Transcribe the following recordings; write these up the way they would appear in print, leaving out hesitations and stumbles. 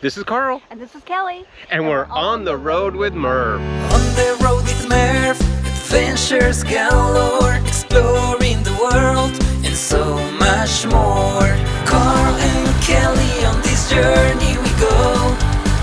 This is Carl. And this is Kelly. And we're on the road with Merv. On the road with Merv, adventures galore, exploring the world and so much more. Carl and Kelly, on this journey we go,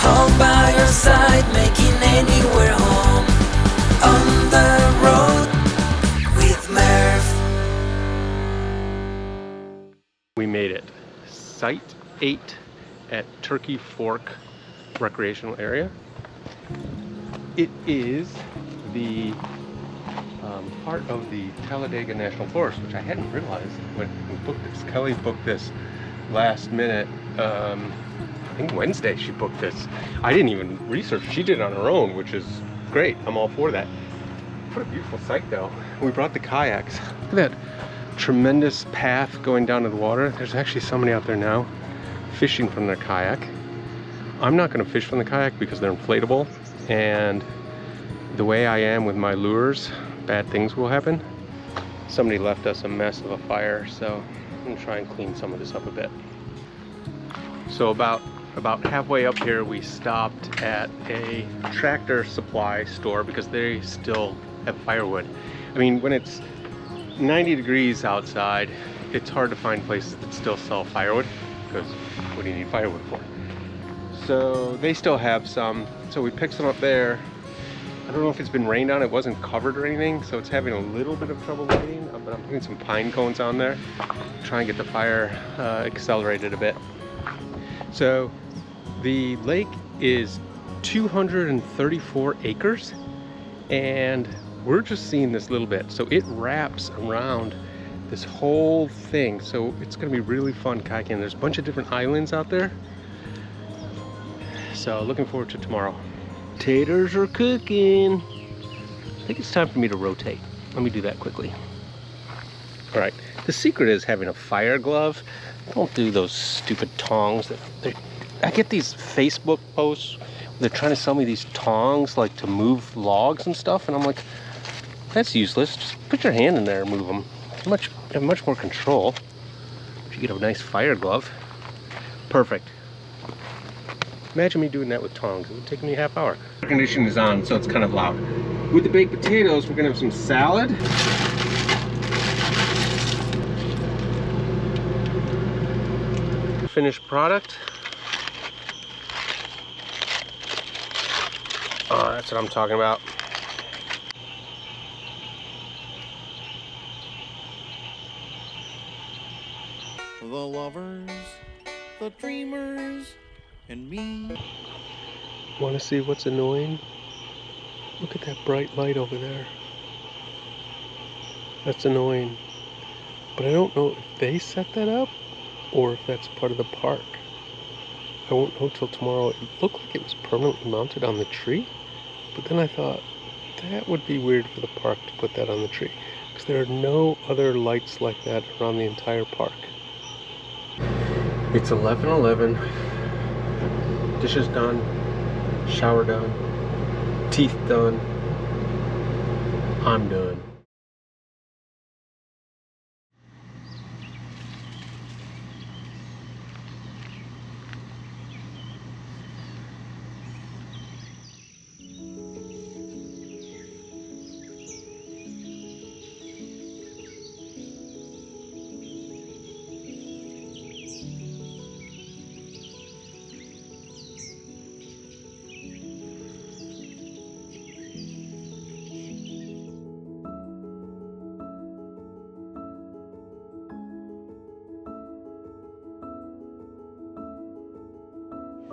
all by your side, making anywhere home. On the road with Merv. We made it. Site 8 at Turkey Fork Recreational Area. It is the part of the Talladega National Forest, which I hadn't realized when we booked this. Kelly booked this last minute. I think Wednesday she booked this. I didn't even research. She did it on her own, which is great. I'm all for that. What a beautiful site, though. We brought the kayaks. Look at that tremendous path going down to the water. There's actually somebody out there now fishing from their kayak. I'm not going to fish from the kayak because they're inflatable, and the way I am with my lures, bad things will happen. Somebody left us a mess of a fire, so I'm going to try and clean some of this up a bit. So about halfway up here, we stopped at a tractor supply store because they still have firewood. I mean, when it's 90 degrees outside, it's hard to find places that still sell firewood, because what do you need firewood for? So they still have some, so we picked some up there. I don't know if it's been rained on, it wasn't covered or anything, so it's having a little bit of trouble lighting, but I'm putting some pine cones on there, try and get the fire accelerated a bit. So the lake is 234 acres, and we're just seeing this little bit. So it wraps around this whole thing, so it's gonna be really fun kayaking. There's a bunch of different islands out there, so looking forward to tomorrow. Taters are cooking. I think it's time for me to rotate. Let me do that quickly. All right, the secret is having a fire glove. Don't do those stupid tongs. I get these Facebook posts where they're trying to sell me these tongs like to move logs and stuff, and I'm like, that's useless. Just put your hand in there and move them. You have much more control if you get a nice fire glove. Perfect. Imagine me doing that with tongs. It would take me a half hour. Air conditioning is on, so it's kind of loud. With the baked potatoes, we're gonna have some salad. Finished product. Oh, that's what I'm talking about. The lovers, the dreamers, and me. Want to see what's annoying? Look at that bright light over there. That's annoying. But I don't know if they set that up or if that's part of the park. I won't know till tomorrow. It looked like it was permanently mounted on the tree, but then I thought that would be weird for the park to put that on the tree, because there are no other lights like that around the entire park. It's 11:11. Dishes done, shower done, teeth done. I'm done.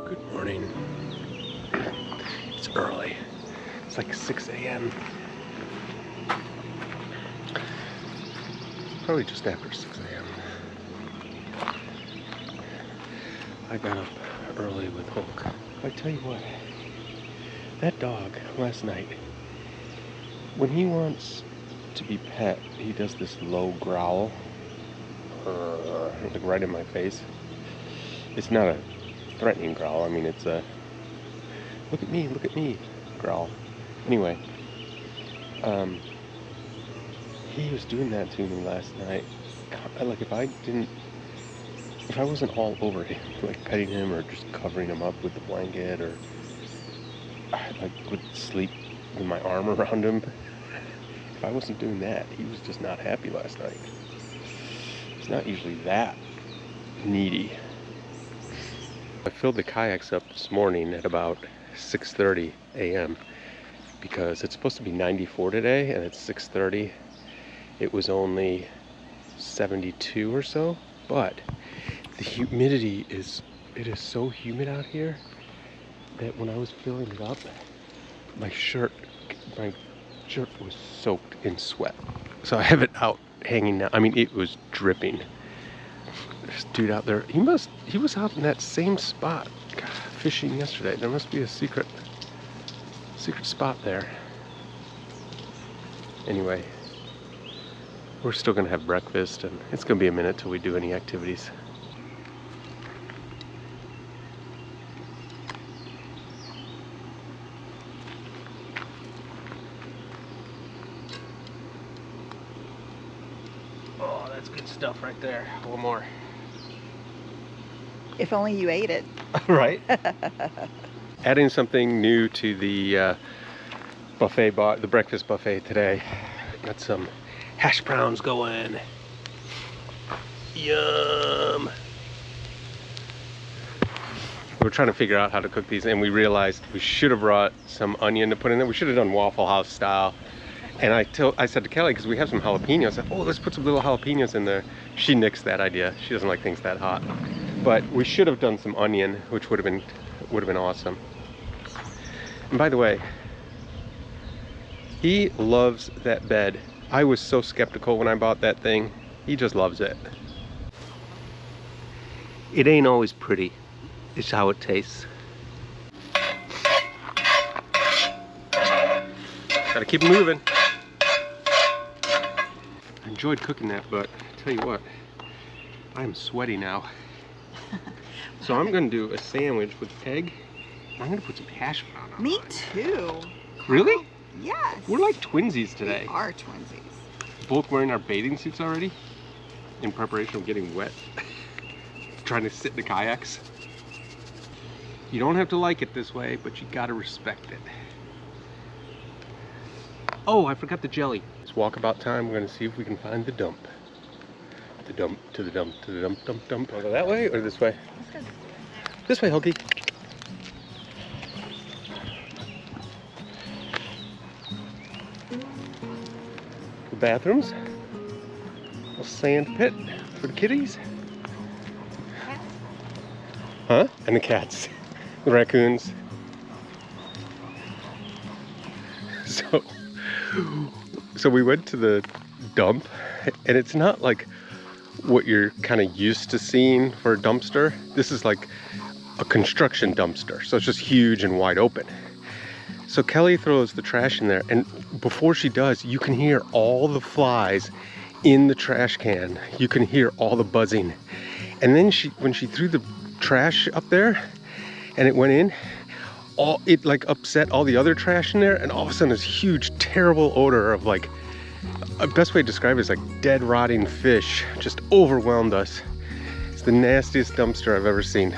Good morning. It's early. It's like 6 a.m. Probably just after 6 a.m. I got up early with Hulk. I tell you what, that dog last night, when he wants to be pet, he does this low growl, like right in my face. It's not a threatening growl. I mean, it's a look at me growl. Anyway, he was doing that to me last night. Like, if I didn't if I wasn't all over him, like petting him or just covering him up with the blanket, or I like would sleep with my arm around him. If I wasn't doing that, he was just not happy last night. He's not usually that needy. I filled the kayaks up this morning at about 6:30 a.m. because it's supposed to be 94 today, and it's 6:30. It was only 72 or so, but the humidity is so humid out here that when I was filling it up, my shirt was soaked in sweat. So I have it out hanging now. I mean, it was dripping. This dude out there, he was out in that same spot fishing yesterday. There must be a secret spot there. Anyway, we're still gonna have breakfast, and it's gonna be a minute till we do any activities. Oh, that's good stuff right there. One more. If only you ate it. Right? Adding something new to the buffet, the breakfast buffet today. Got some hash browns going. Yum! We were trying to figure out how to cook these, and we realized we should have brought some onion to put in there. We should have done Waffle House style. And I said to Kelly, because we have some jalapenos, I said, oh, let's put some little jalapenos in there. She nixed that idea. She doesn't like things that hot. But we should have done some onion, which would have been awesome. And by the way, he loves that bed. I was so skeptical when I bought that thing. He just loves it. It ain't always pretty. It's how it tastes. Gotta keep moving. I enjoyed cooking that, but I tell you what, I am sweaty now. So I'm gonna do a sandwich with egg. I'm gonna put some hash brown on Me it. too. Really? Yes. We're like twinsies today. We are twinsies. Both wearing our bathing suits already in preparation of getting wet. Trying to sit in the kayaks. You don't have to like it this way, but you gotta respect it. Oh, I forgot the jelly. It's walkabout time. We're gonna see if we can find the dump. The dump, to the dump, to the dump, dump, dump. Wanna go that way or this way? Let's go. This way, Hokey. The bathrooms. A sand pit for the kitties. Huh? And the cats. The raccoons. So we went to the dump, and it's not like what you're kind of used to seeing for a dumpster. This is like a construction dumpster, so it's just huge and wide open. So Kelly throws the trash in there, and before she does, you can hear all the flies in the trash can. You can hear all the buzzing. And then when she threw the trash up there and it went in, it like upset all the other trash in there, and all of a sudden this huge terrible odor of like, the best way to describe it is like dead rotting fish just overwhelmed us. It's the nastiest dumpster I've ever seen.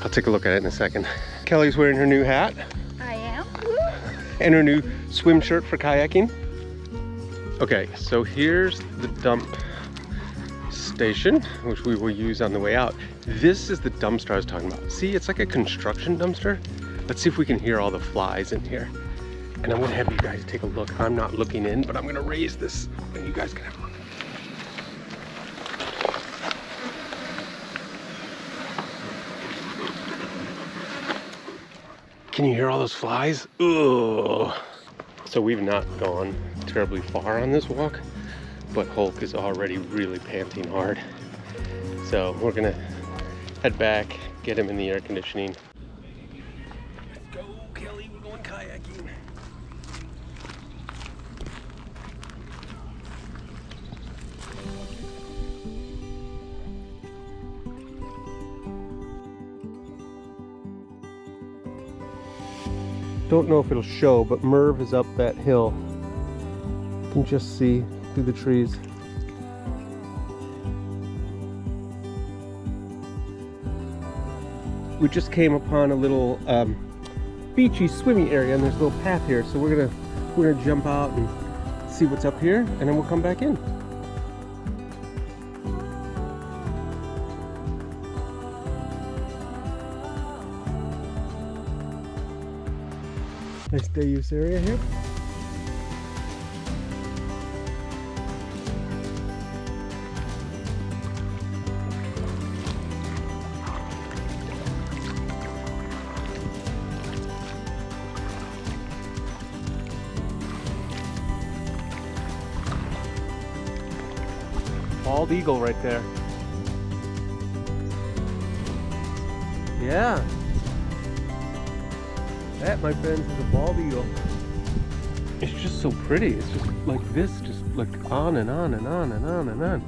I'll take a look at it in a second. Kelly's wearing her new hat. I am. And her new swim shirt for kayaking. Okay, so here's the dump station, which we will use on the way out. This is the dumpster I was talking about. See, it's like a construction dumpster. Let's see if we can hear all the flies in here. And I'm gonna have you guys take a look. I'm not looking in, but I'm gonna raise this and you guys can have a look. Can you hear all those flies? Ugh. So we've not gone terribly far on this walk, but Hulk is already really panting hard. So we're gonna head back, get him in the air conditioning. Let's go, Kelly, we're going kayaking. Don't know if it'll show, but Merv is up that hill. You can just see through the trees. we just came upon a little beachy swimming area, and there's a little path here, so we're gonna jump out and see what's up here, and then we'll come back in. Nice day use area here. Bald eagle right there. Yeah. That, my friends, is a bald eagle. It's just so pretty. It's just like this, just like on and on and on and on and on.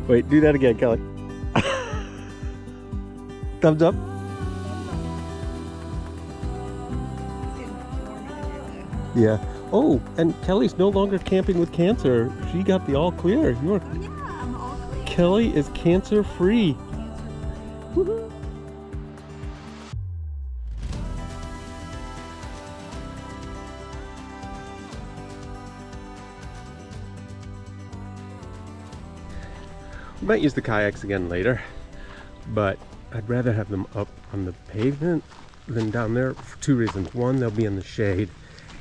Wait, do that again, Kelly. Thumbs up. Yeah. Oh, and Kelly's no longer camping with cancer. She got the all clear. You are. Yeah, I'm all clear. Kelly is cancer free. Woohoo. We might use the kayaks again later, but I'd rather have them up on the pavement than down there for two reasons. One, they'll be in the shade,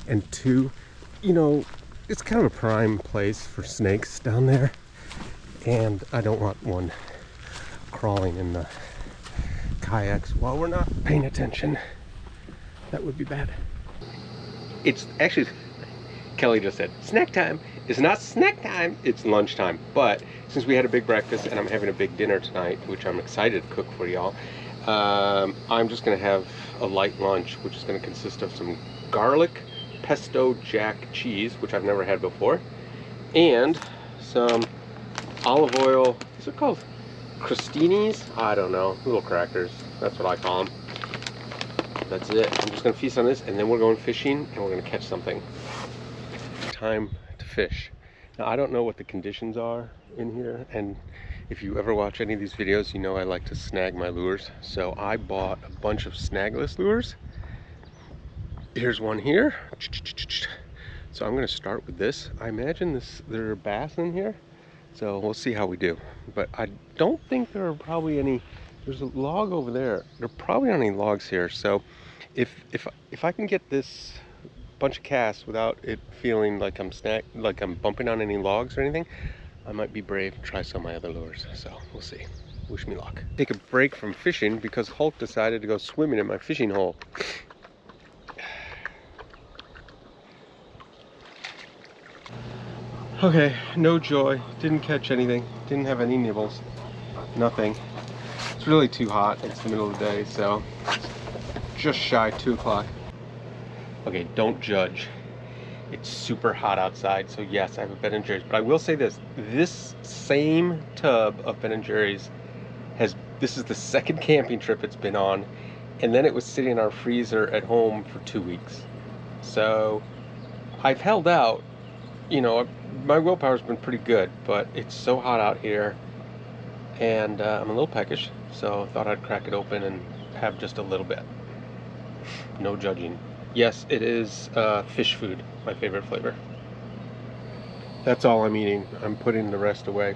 and two, you know, it's kind of a prime place for snakes down there, and I don't want one crawling in the kayaks while we're not paying attention. That would be bad. It's actually, Kelly just said, snack time. It's not snack time, it's lunchtime. But since we had a big breakfast and I'm having a big dinner tonight, which I'm excited to cook for y'all, I'm just gonna have a light lunch, which is gonna consist of some garlic pesto jack cheese, which I've never had before, and some olive oil. Is it called crostinis? I don't know, little crackers. That's what I call them. That's it. I'm just gonna feast on this, and then we're going fishing, and we're gonna catch something. Time to fish. Now, I don't know what the conditions are in here, and if you ever watch any of these videos, you know I like to snag my lures. So I bought a bunch of snagless lures. Here's one here. So I'm going to start with this. I imagine there are bass in here, so we'll see how we do. But I don't think there are probably any. There's a log over there. There probably aren't any logs here. So if I can get this bunch of casts without it feeling like I'm bumping on any logs or anything, I might be brave and try some of my other lures. So we'll see. Wish me luck. Take a break from fishing because Hulk decided to go swimming in my fishing hole. Okay, no joy, didn't catch anything, didn't have any nibbles, nothing. It's really too hot, it's the middle of the day, so just shy 2 o'clock. Okay, don't judge. It's super hot outside, so yes, I have a Ben & Jerry's, but I will say this same tub of Ben & Jerry's this is the second camping trip it's been on, and then it was sitting in our freezer at home for 2 weeks. So I've held out. You know, my willpower's been pretty good, but it's so hot out here, and I'm a little peckish, so I thought I'd crack it open and have just a little bit. No judging. Yes, it is fish food, my favorite flavor. That's all I'm eating. I'm putting the rest away.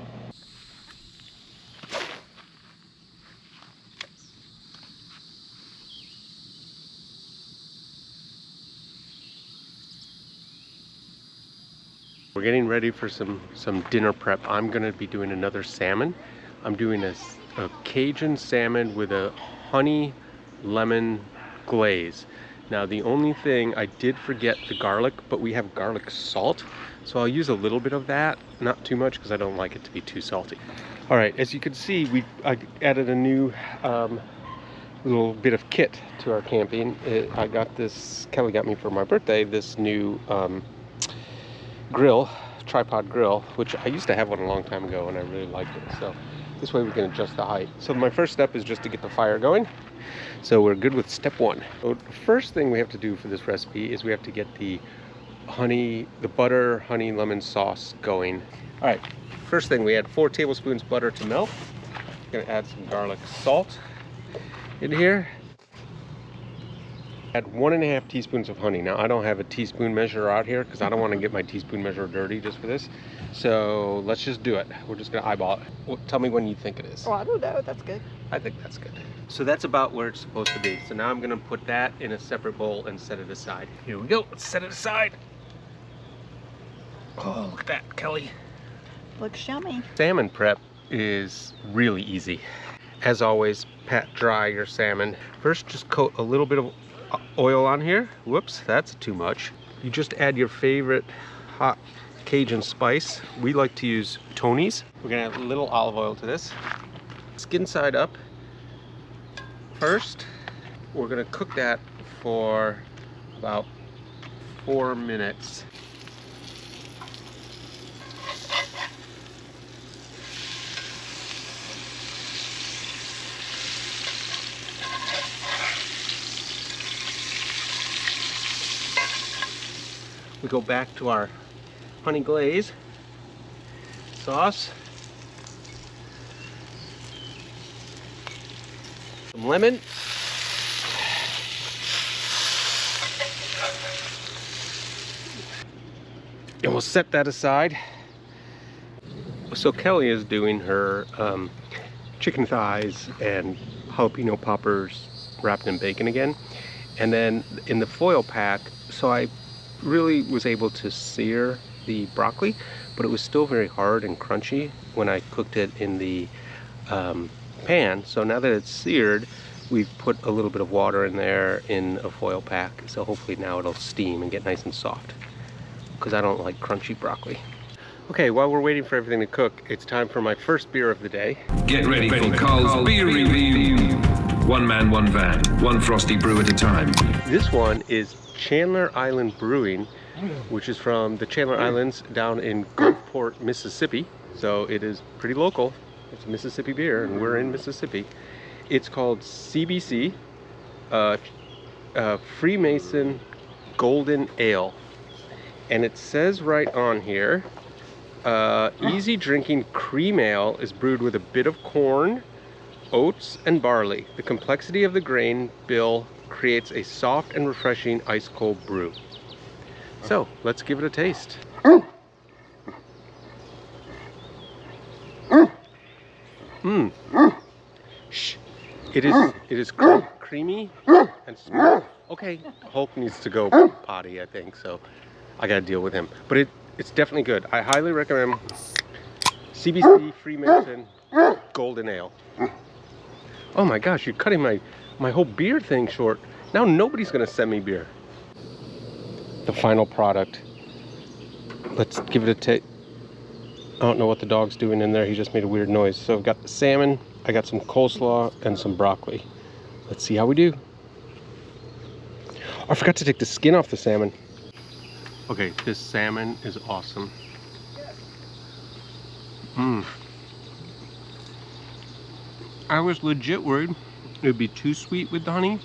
We're getting ready for some dinner prep. I'm gonna be doing another salmon. I'm doing a Cajun salmon with a honey lemon glaze. Now the only thing, I did forget the garlic, but we have garlic salt, so I'll use a little bit of that, not too much because I don't like it to be too salty. All right, as you can see, I added a new little bit of kit to our camping. I got this, Kelly got me for my birthday, this new tripod grill, which I used to have one a long time ago and I really liked it. So this way we can adjust the height. So my first step is just to get the fire going. So we're good with step one. So the first thing we have to do for this recipe is we have to get the the butter honey lemon sauce going. All right, first thing, we add 4 tablespoons butter to melt. Gonna add some garlic salt in here. Add 1.5 teaspoons of honey. Now I don't have a teaspoon measure out here because I don't want to get my teaspoon measure dirty just for this. So let's just do it. We're just gonna eyeball it. Well, tell me when you think it is. Oh, I don't know. That's good. I think that's good. So that's about where it's supposed to be. So now I'm gonna put that in a separate bowl and set it aside. Here we go, let's set it aside. Oh, look at that, Kelly. Looks yummy. Salmon prep is really easy. As always, pat dry your salmon. First, just coat a little bit of oil on here. Whoops, that's too much. You just add your favorite hot Cajun spice. We like to use Tony's. We're gonna add a little olive oil to this. Skin side up. First, we're gonna cook that for about 4 minutes. We go back to our honey glaze sauce. Some lemon. And we'll set that aside. So Kelly is doing her chicken thighs and jalapeno poppers wrapped in bacon again. And then in the foil pack, so I really was able to sear the broccoli, but it was still very hard and crunchy when I cooked it in the pan. So now that it's seared, we've put a little bit of water in there in a foil pack, so hopefully now it'll steam and get nice and soft, because I don't like crunchy broccoli. Okay, while we're waiting for everything to cook, it's time for my first beer of the day. Get ready for Carl's beer review. One man, one van, one frosty brew at a time. This one is Chandler Island Brewing, which is from the Chandler Islands down in Gulfport, Mississippi. So it is pretty local. It's a Mississippi beer, and we're in Mississippi. It's called CBC, Freemason Golden Ale. And it says right on here, easy drinking cream ale is brewed with a bit of corn, oats, and barley. The complexity of the grain bill creates a soft and refreshing ice cold brew. So let's give it a taste. Shh. It is creamy and smooth. Okay, Hulk needs to go potty, I think, so I gotta deal with him. But it's definitely good. I highly recommend CBC Freemason Golden Ale. Oh my gosh, you're cutting my whole beer thing short. Now nobody's gonna send me beer. The final product. Let's give it a taste. I don't know what the dog's doing in there. He just made a weird noise. So I've got the salmon, I got some coleslaw, and some broccoli. Let's see how we do. Oh, I forgot to take the skin off the salmon. Okay, this salmon is awesome. I was legit worried it would be too sweet with the honey.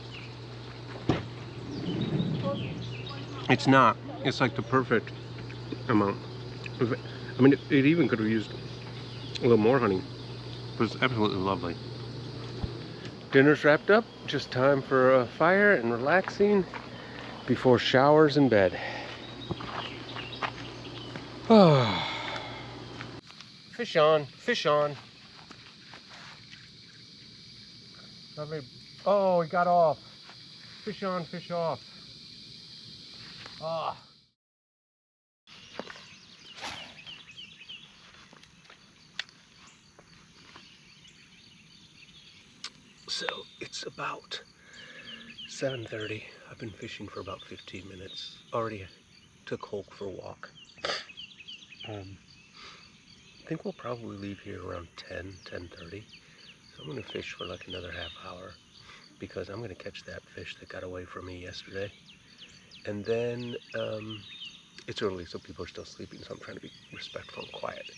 It's not. It's like the perfect amount. I mean, it even could have used a little more honey. It was absolutely lovely. Dinner's wrapped up. Just time for a fire and relaxing before showers and bed. Oh. Fish on, fish on. Lovely. Oh, he got off. Fish on, fish off. Ah. So it's about 7:30. I've been fishing for about 15 minutes. Already took Hulk for a walk. I think we'll probably leave here around 10:30. So I'm gonna fish for like another half hour because I'm gonna catch that fish that got away from me yesterday. And then it's early, so people are still sleeping, so I'm trying to be respectful and quiet.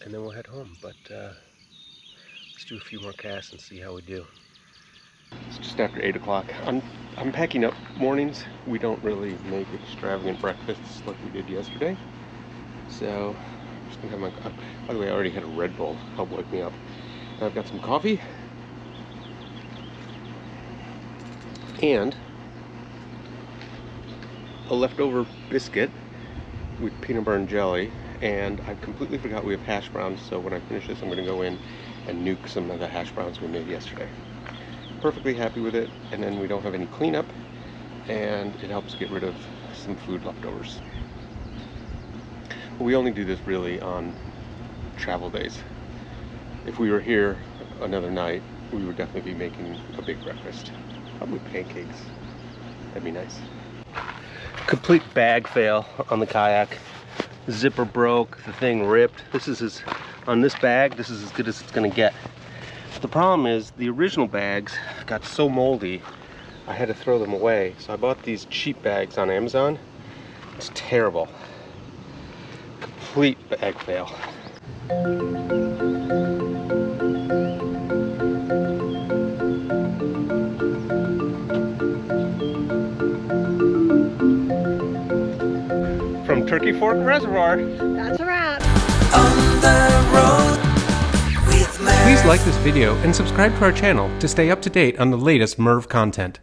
And then we'll head home, but let's do a few more casts and see how we do. It's just after 8 o'clock. I'm packing up mornings. We don't really make extravagant breakfasts like we did yesterday. So, I'm just gonna have my, by the way, I already had a Red Bull help wake me up. And I've got some coffee. And a leftover biscuit with peanut butter and jelly. And I completely forgot we have hash browns, so when I finish this, I'm gonna go in and nuke some of the hash browns we made yesterday. Perfectly happy with it, and then we don't have any cleanup, and it helps get rid of some food leftovers. But we only do this really on travel days. If we were here another night, we would definitely be making a big breakfast. Probably pancakes. That'd be nice. Complete bag fail on the kayak. The zipper broke, the thing ripped. On this bag, this is as good as it's gonna get. The problem is the original bags got so moldy I had to throw them away. So I bought these cheap bags on Amazon. It's terrible. Complete bag fail. From Turkey Fork Reservoir. That's a wrap. On the road with Merv. Please like this video and subscribe to our channel to stay up to date on the latest Merv content.